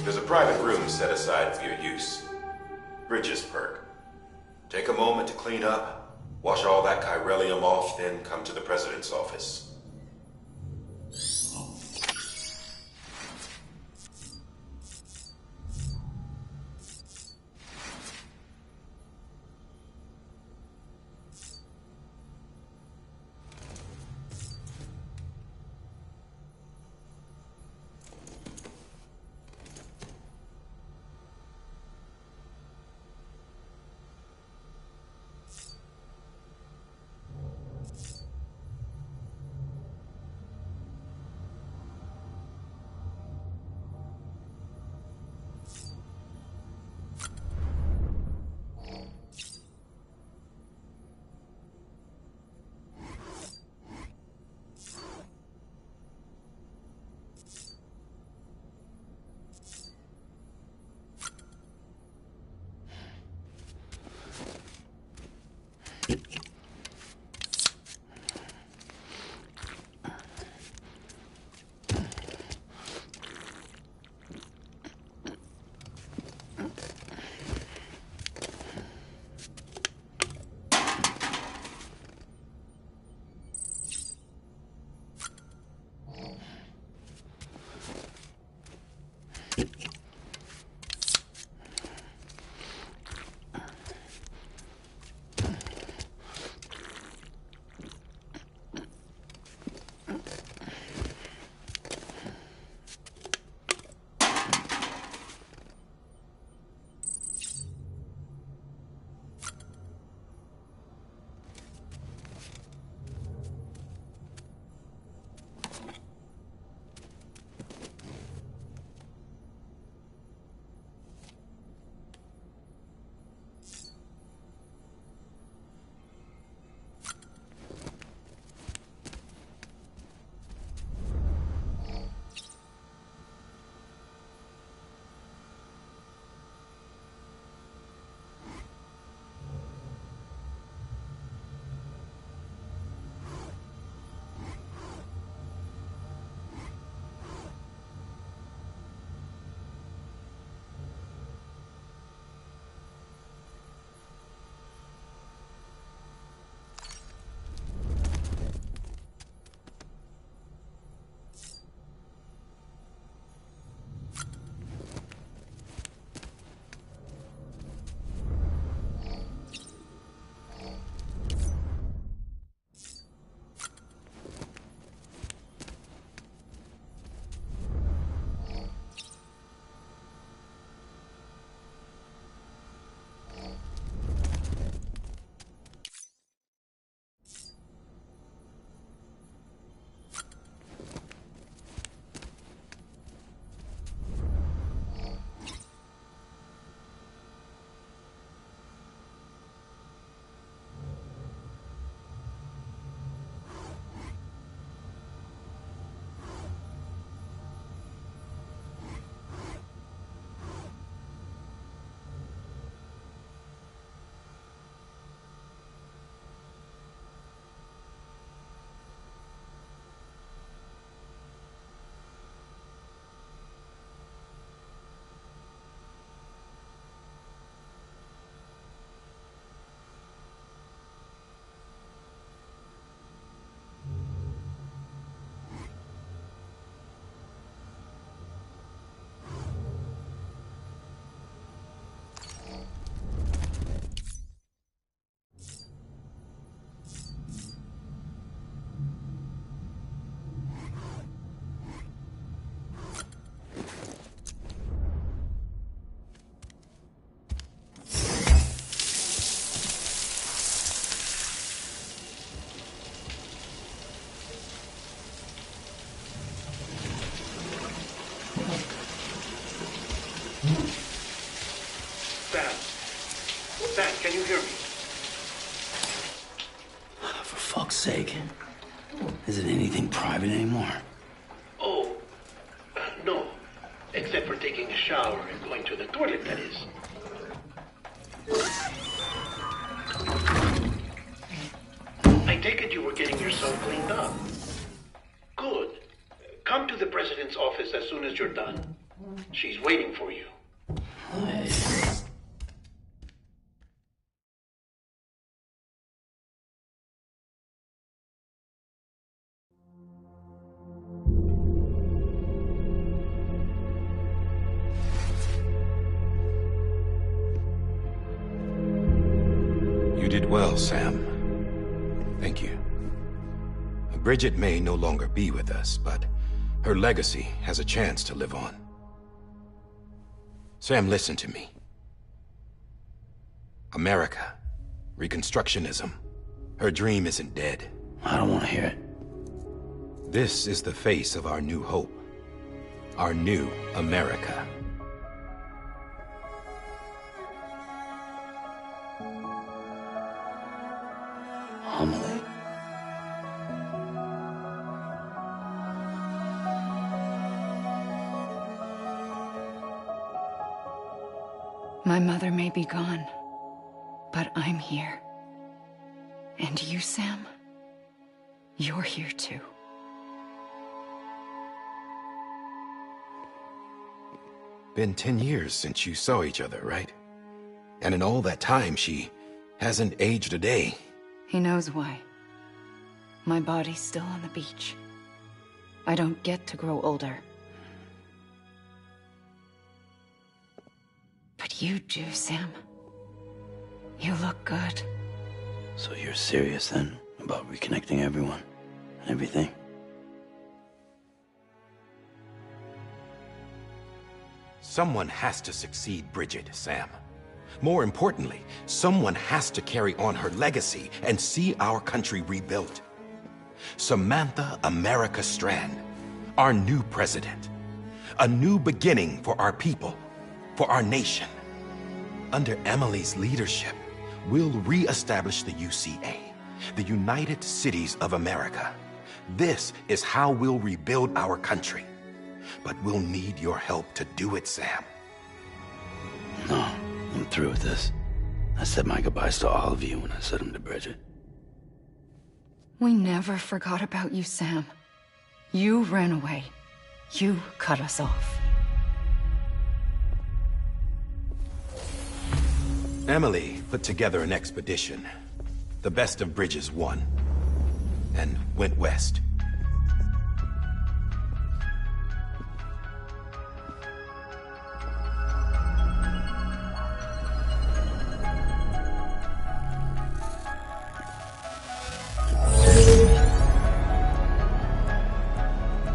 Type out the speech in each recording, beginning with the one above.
There's a private room set aside for your use. Bridges perk. Take a moment to clean up, wash all that chiralium off, then come to the President's office. Sam, can you hear me? For fuck's sake. Is it anything private anymore? Oh, no. Except for taking a shower and going to the toilet, that is. I take it you were getting yourself cleaned up. Good. Come to the president's office as soon as you're done. She's waiting for you. You did well, Sam. Thank you. Bridget may no longer be with us, but her legacy has a chance to live on. Sam, listen to me. America, Reconstructionism, her dream isn't dead. I don't want to hear it. This is the face of our new hope. Our new America. Homily. My mother may be gone, but I'm here. And you, Sam, you're here too. Been 10 years since you saw each other, right? And in all that time, she hasn't aged a day. He knows why. My body's still on the beach. I don't get to grow older. But you do, Sam. You look good. So you're serious then about reconnecting everyone and everything? Someone has to succeed Bridget, Sam. More importantly, someone has to carry on her legacy and see our country rebuilt. Samantha America Strand, our new president. A new beginning for our people, for our nation. Under Emily's leadership, we'll re-establish the UCA, the United Cities of America. This is how we'll rebuild our country. But we'll need your help to do it, Sam. No, I'm through with this. I said my goodbyes to all of you when I said them to Bridget. We never forgot about you, Sam. You ran away. You cut us off. Emily put together an expedition. The best of Bridges won. And went west.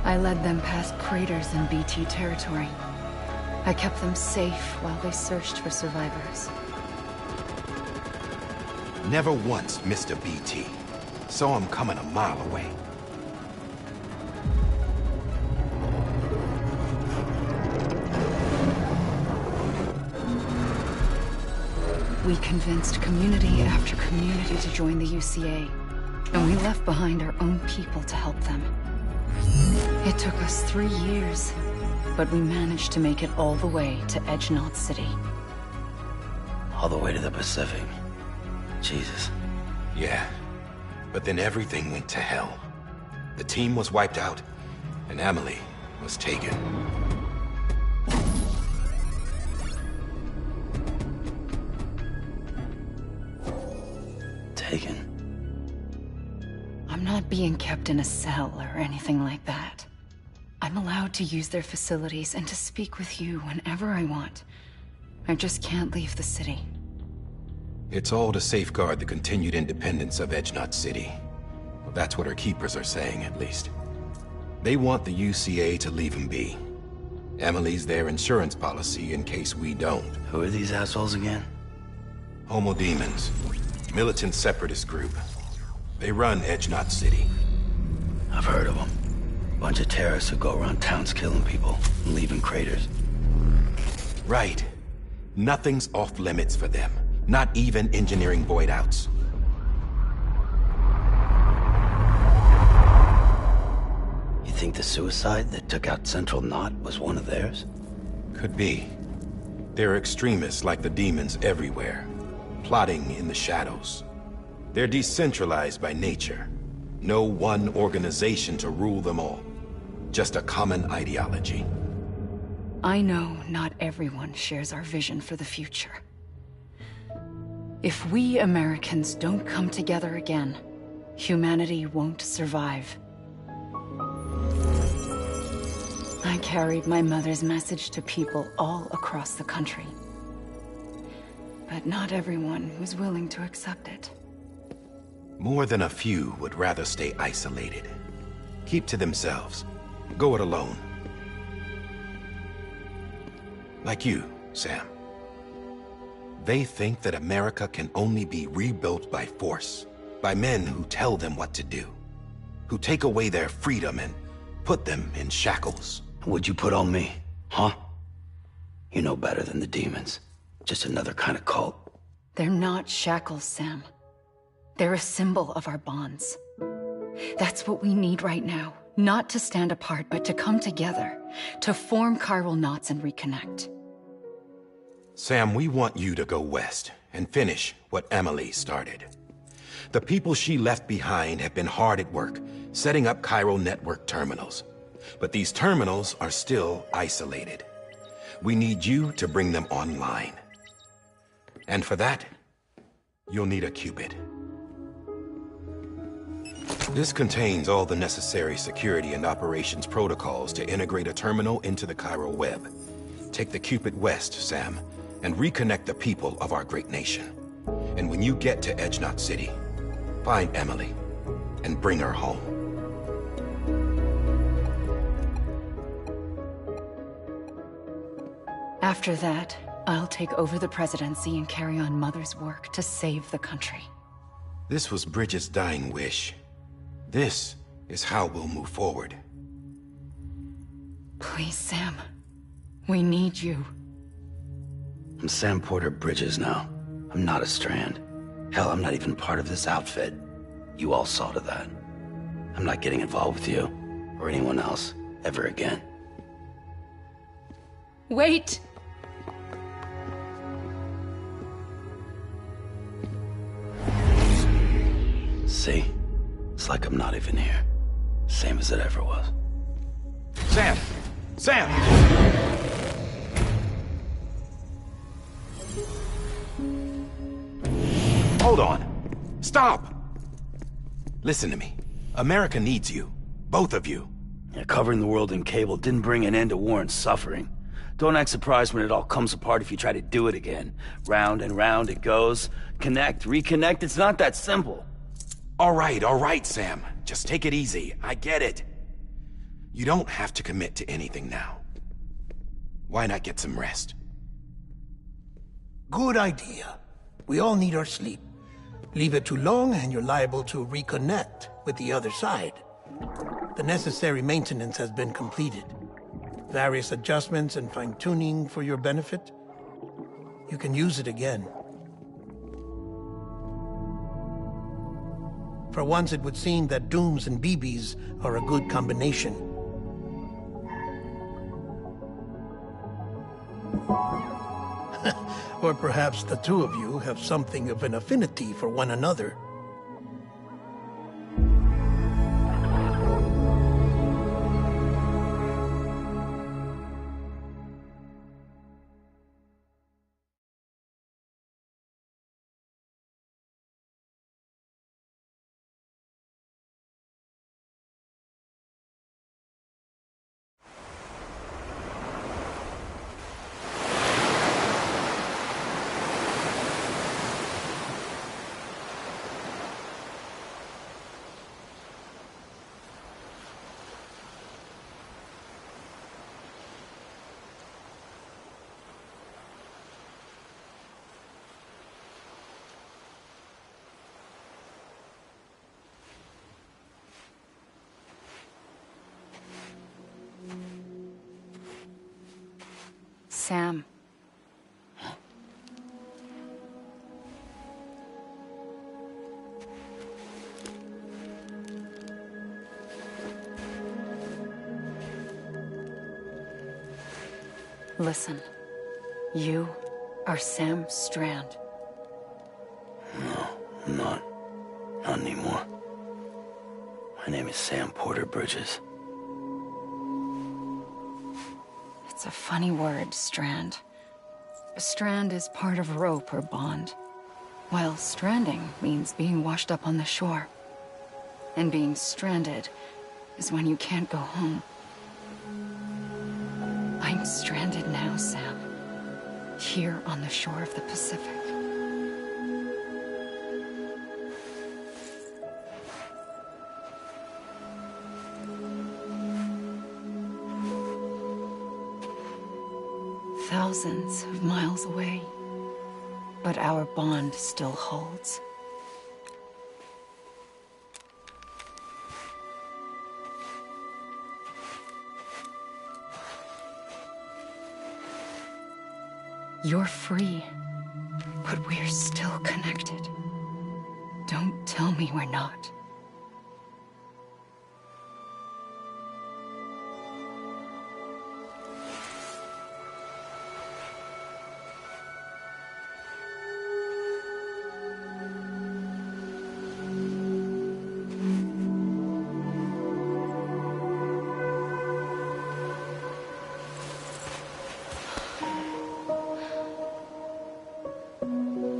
I led them past craters in BT territory. I kept them safe while they searched for survivors. Never once missed a BT. Saw him coming a mile away. We convinced community after community to join the UCA, and we left behind our own people to help them. It took us 3 years, but we managed to make it all the way to Edge-Knot City. All the way to the Pacific. Jesus. Yeah, but then everything went to hell. The team was wiped out, and Emily was taken. Taken? I'm not being kept in a cell or anything like that. I'm allowed to use their facilities and to speak with you whenever I want. I just can't leave the city. It's all to safeguard the continued independence of Edge-Knot City. Well, that's what our keepers are saying, at least. They want the UCA to leave him be. Emily's their insurance policy in case we don't. Who are these assholes again? Homo Demons. Militant separatist group. They run Edge-Knot City. I've heard of them. Bunch of terrorists who go around towns killing people and leaving craters. Right. Nothing's off limits for them. Not even engineering void outs. You think the suicide that took out Central Knot was one of theirs? Could be. There are extremists like the demons everywhere, plotting in the shadows. They're decentralized by nature. No one organization to rule them all. Just a common ideology. I know not everyone shares our vision for the future. If we Americans don't come together again, humanity won't survive. I carried my mother's message to people all across the country. But not everyone was willing to accept it. More than a few would rather stay isolated. Keep to themselves. Go it alone. Like you, Sam. They think that America can only be rebuilt by force, by men who tell them what to do, who take away their freedom and put them in shackles. What'd you put on me, huh? You know better than the demons. Just another kind of cult. They're not shackles, Sam. They're a symbol of our bonds. That's what we need right now. Not to stand apart, but to come together. To form chiral knots and reconnect. Sam, we want you to go west and finish what Emily started. The people she left behind have been hard at work, setting up chiral network terminals. But these terminals are still isolated. We need you to bring them online. And for that, you'll need a Cupid. This contains all the necessary security and operations protocols to integrate a terminal into the chiral web. Take the Cupid west, Sam, and reconnect the people of our great nation. And when you get to Edge Knot City, find Emily and bring her home. After that, I'll take over the presidency and carry on Mother's work to save the country. This was Bridget's dying wish. This is how we'll move forward. Please, Sam. We need you. I'm Sam Porter Bridges now. I'm not a Strand. Hell, I'm not even part of this outfit. You all saw to that. I'm not getting involved with you, or anyone else, ever again. Wait! See? It's like I'm not even here. Same as it ever was. Sam! Sam! Hold on. Stop! Listen to me. America needs you. Both of you. Yeah, covering the world in cable didn't bring an end to war and suffering. Don't act surprised when it all comes apart if you try to do it again. Round and round it goes. Connect, reconnect, it's not that simple. All right, Sam. Just take it easy. I get it. You don't have to commit to anything now. Why not get some rest? Good idea. We all need our sleep. Leave it too long and you're liable to reconnect with the other side. The necessary maintenance has been completed. Various adjustments and fine-tuning for your benefit. You can use it again. For once, it would seem that Dooms and BBs are a good combination. Or perhaps the two of you have something of an affinity for one another. Sam. Listen. You are Sam Strand. No, I'm not. Not anymore. My name is Sam Porter Bridges. It's a funny word, strand. A strand is part of rope or bond, while stranding means being washed up on the shore. And being stranded is when you can't go home. I'm stranded now, Sam. Here on the shore of the Pacific. Thousands of miles away, but our bond still holds. You're free, but we're still connected. Don't tell me we're not.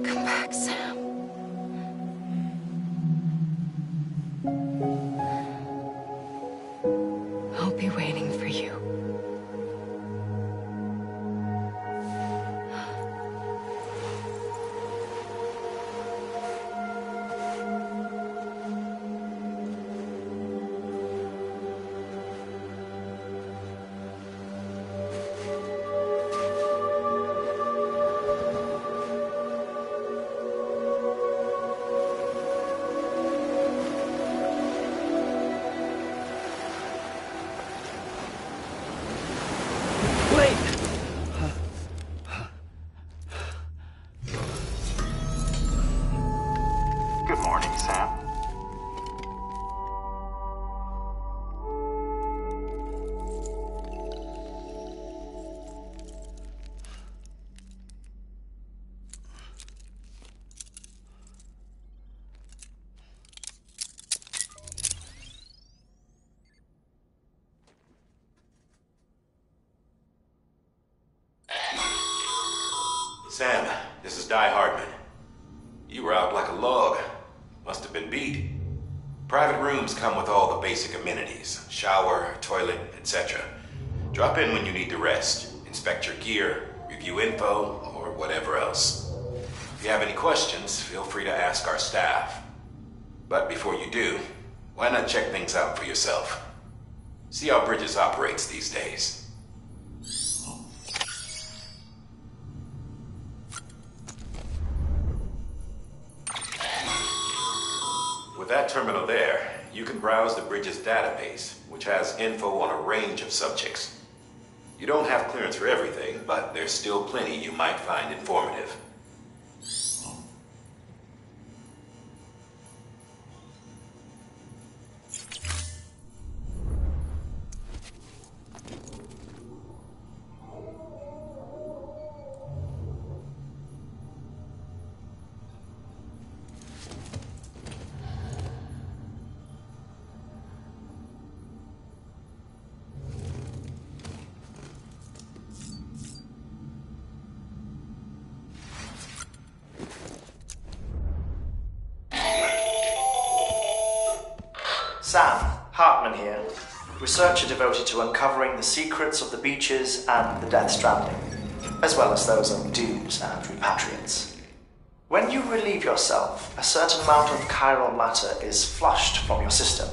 Come back, Sam. I'll be waiting for you. Good morning, Sam. Sam, this is Die Hardman. You were out like a log. Must have been beat. Private rooms come with all the basic amenities. Shower, toilet, etc. Drop in when you need to rest. Inspect your gear, review info, or whatever else. If you have any questions, feel free to ask our staff. But before you do, why not check things out for yourself? See how Bridges operates these days. With that terminal there, you can browse the Bridges database, which has info on a range of subjects. You don't have clearance for everything, but there's still plenty you might find informative. Sam, Hartman here, researcher devoted to uncovering the secrets of the beaches and the Death Stranding, as well as those of dooms and repatriates. When you relieve yourself, a certain amount of chiral matter is flushed from your system.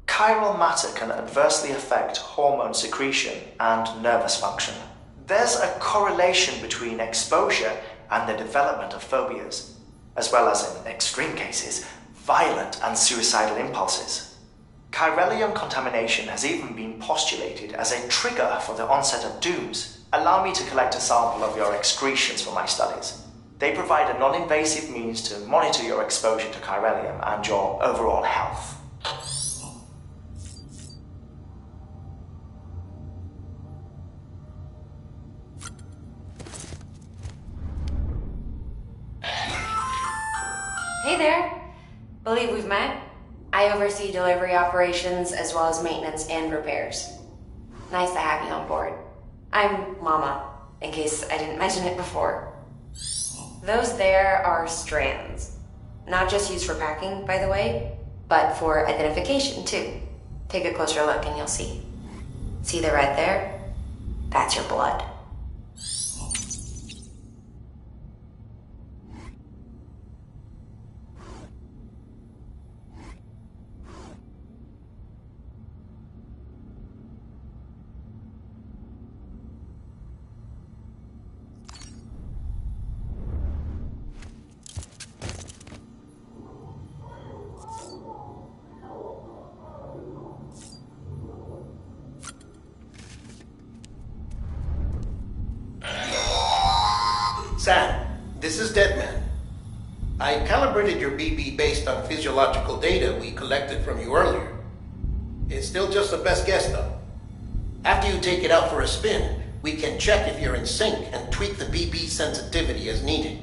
Chiral matter can adversely affect hormone secretion and nervous function. There's a correlation between exposure and the development of phobias, as well as, in extreme cases, violent and suicidal impulses. Chiralium contamination has even been postulated as a trigger for the onset of dooms. Allow me to collect a sample of your excretions for my studies. They provide a non-invasive means to monitor your exposure to chiralium and your overall health. Hey there. Believe we've met. I oversee delivery operations as well as maintenance and repairs. Nice to have you on board. I'm Mama, in case I didn't mention it before. Those there are strands. Not just used for packing, by the way, but for identification, too. Take a closer look and you'll see. See the red there? That's your blood. Sam, this is Deadman. I calibrated your BB based on physiological data we collected from you earlier. It's still just a best guess, though. After you take it out for a spin, we can check if you're in sync and tweak the BB sensitivity as needed.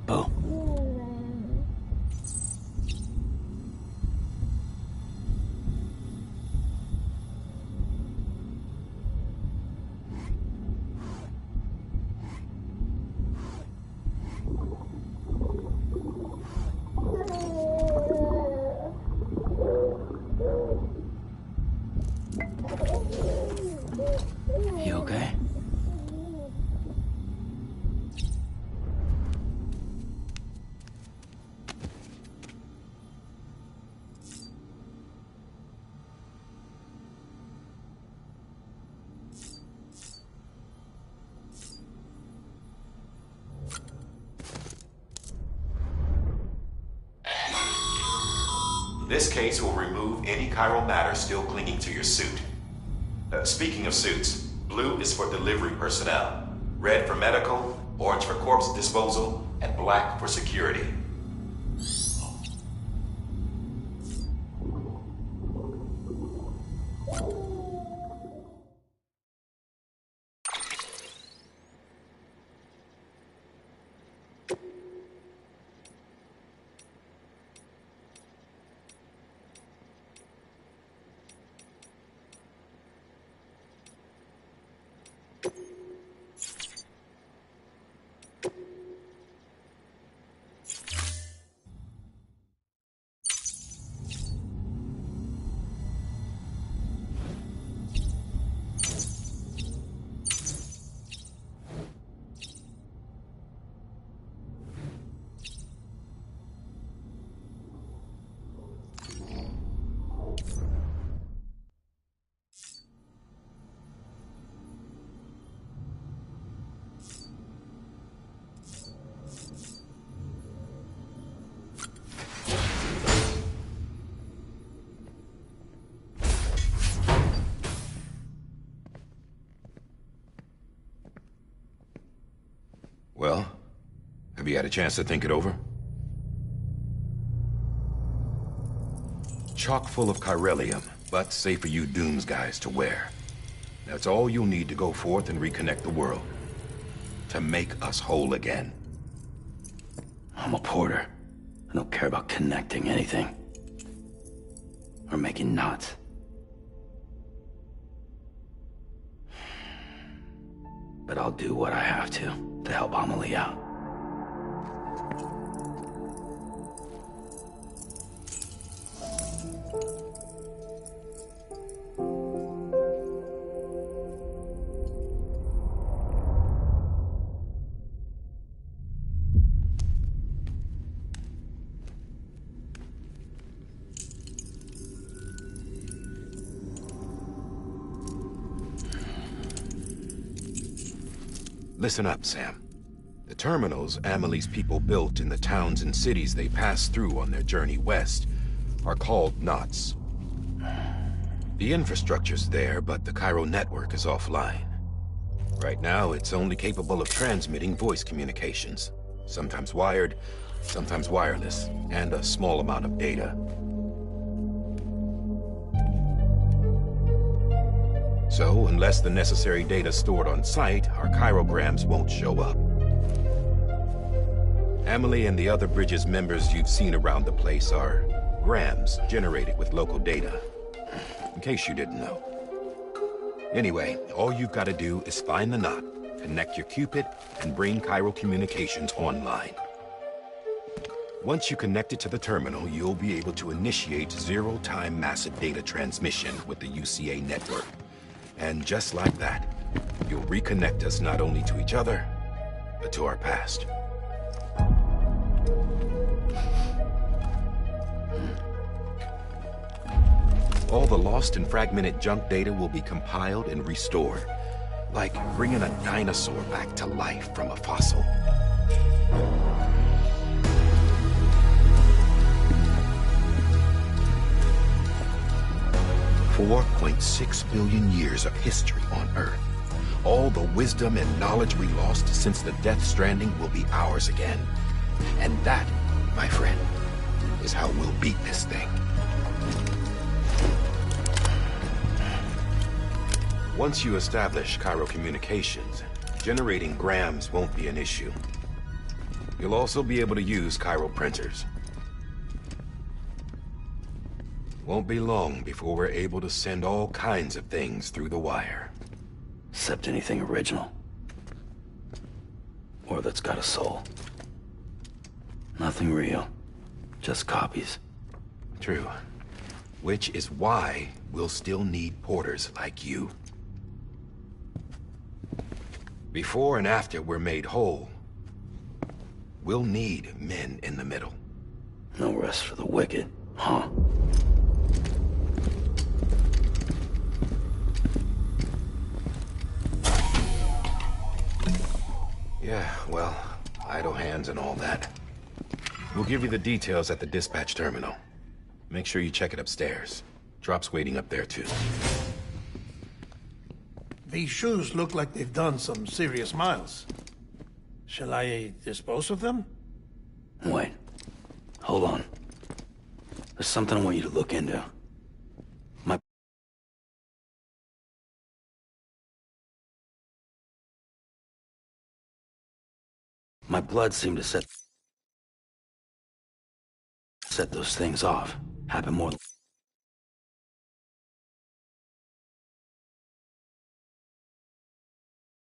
Bo. You okay? This case will remove any chiral matter still clinging to your suit. Speaking of suits, blue is for delivery personnel, red for medical, orange for corpse disposal, and black for security. Well, have you had a chance to think it over? Chock full of chiralium, but safe for you Dooms guys to wear. That's all you'll need to go forth and reconnect the world. To make us whole again. I'm a porter. I don't care about connecting anything. Or making knots. But I'll do what I have to help Amelie out. Listen up, Sam. The terminals Amelie's people built in the towns and cities they passed through on their journey west are called knots. The infrastructure's there, but the Cairo network is offline. Right now, it's only capable of transmitting voice communications. Sometimes wired, sometimes wireless, and a small amount of data. So, unless the necessary data stored on site, our chirograms won't show up. Amelie and the other Bridges members you've seen around the place are grams generated with local data. In case you didn't know. Anyway, all you've got to do is find the knot, connect your Cupid, and bring chiral communications online. Once you connect it to the terminal, you'll be able to initiate zero-time massive data transmission with the UCA network. And just like that, you'll reconnect us not only to each other, but to our past. All the lost and fragmented junk data will be compiled and restored, like bringing a dinosaur back to life from a fossil. 4.6 billion years of history on Earth. All the wisdom and knowledge we lost since the Death Stranding will be ours again. And that, my friend, is how we'll beat this thing. Once you establish chiral communications, generating grams won't be an issue. You'll also be able to use chiral printers. Won't be long before we're able to send all kinds of things through the wire. Except anything original. Or that's got a soul. Nothing real. Just copies. True. Which is why we'll still need porters like you. Before and after we're made whole, we'll need men in the middle. No rest for the wicked, huh? Yeah, well, idle hands and all that. We'll give you the details at the dispatch terminal. Make sure you check it upstairs. Drop's waiting up there, too. These shoes look like they've done some serious miles. Shall I dispose of them? Wait. Hold on. There's something I want you to look into. My blood seemed to set those things off. Happened more